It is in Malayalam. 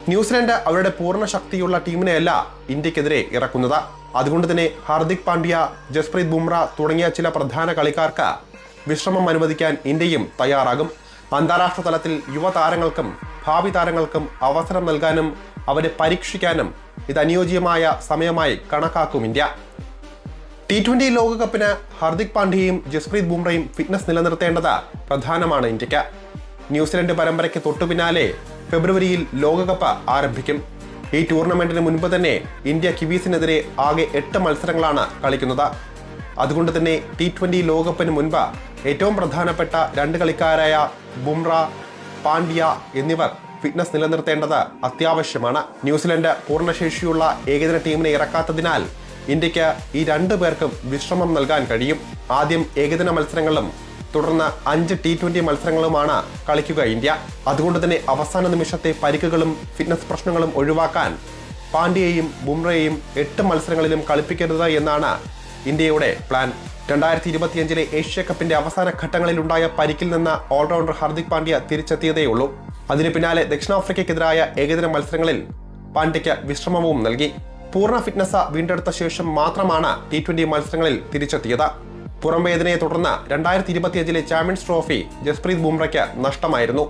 ന്യൂസിലൻഡ് അവരുടെ പൂർണ്ണ ശക്തിയുള്ള ടീമിനെയല്ല ഇന്ത്യക്കെതിരെ ഇറക്കുന്നത്. അതുകൊണ്ട് തന്നെ ഹാർദിക് പാണ്ഡ്യ, ജസ്പ്രീത് ബുംറ തുടങ്ങിയ ചില പ്രധാന കളിക്കാർക്ക് വിശ്രമം അനുവദിക്കാൻ ഇന്ത്യയും തയ്യാറാകും. അന്താരാഷ്ട്ര തലത്തിൽ യുവതാരങ്ങൾക്കും ഭാവി താരങ്ങൾക്കും അവസരം നൽകാനും അവരെ പരീക്ഷിക്കാനും ഇത് അനുയോജ്യമായ സമയമായി കണക്കാക്കും ഇന്ത്യ. T20 ലോകകപ്പിന് ഹാർദിക് പാണ്ഡ്യയും ജസ്പ്രീത് ബുംറയും ഫിറ്റ്നസ് നിലനിർത്തേണ്ടത് പ്രധാനമാണ് ഇന്ത്യക്ക്. ന്യൂസിലൻഡ് പരമ്പരയ്ക്ക് തൊട്ടുപിന്നാലെ ഫെബ്രുവരിയിൽ ലോകകപ്പ് ആരംഭിക്കും. ഈ ടൂർണമെന്റിന് മുൻപ് തന്നെ ഇന്ത്യ കിവീസിനെതിരെ ആകെ 8 മത്സരങ്ങളാണ് കളിക്കുന്നത്. അതുകൊണ്ട് തന്നെ T20 ലോകകപ്പിന് മുൻപ് ഏറ്റവും പ്രധാനപ്പെട്ട 2 കളിക്കാരായ ബുംറ, പാണ്ഡ്യ എന്നിവർ ഫിറ്റ്നസ് നിലനിർത്തേണ്ടത് അത്യാവശ്യമാണ്. ന്യൂസിലൻഡ് പൂർണ്ണശേഷിയുള്ള ഏകദിന ടീമിനെ ഇറക്കാത്തതിനാൽ ഇന്ത്യക്ക് ഈ 2 പേർക്കും വിശ്രമം നൽകാൻ കഴിയും. ആദ്യം ഏകദിന മത്സരങ്ങളും തുടർന്ന് 5 T20 മത്സരങ്ങളുമാണ് കളിക്കുക ഇന്ത്യ. അതുകൊണ്ട് തന്നെ അവസാന നിമിഷത്തെ പരിക്കുകളും ഫിറ്റ്നസ് പ്രശ്നങ്ങളും ഒഴിവാക്കാൻ പാണ്ഡ്യയെയും ബുംറയെയും 8 മത്സരങ്ങളിലും കളിപ്പിക്കരുത് എന്നാണ് ഇന്ത്യയുടെ പ്ലാൻ. 2025 ഏഷ്യ കപ്പിന്റെ അവസാന ഘട്ടങ്ങളിൽ ഉണ്ടായ പരിക്കിൽ നിന്ന് ഓൾറൗണ്ടർ ഹാർദിക് പാണ്ഡ്യ തിരിച്ചെത്തിയതേയുള്ളൂ. അതിന് പിന്നാലെ ദക്ഷിണാഫ്രിക്കയ്ക്കെതിരായ ഏകദിന മത്സരങ്ങളിൽ പാണ്ഡ്യയ്ക്ക് വിശ്രമവും നൽകി. പൂർണ്ണ ഫിറ്റ്നസ് വീണ്ടെടുത്ത ശേഷം മാത്രമാണ് T20 മത്സരങ്ങളിൽ തിരിച്ചെത്തിയത്. പുറംവേദനയെ തുടർന്ന് 2025 ചാമ്പ്യൻസ് ട്രോഫി ജസ്പ്രീത് ബുംറയ്ക്ക് നഷ്ടമായിരുന്നു.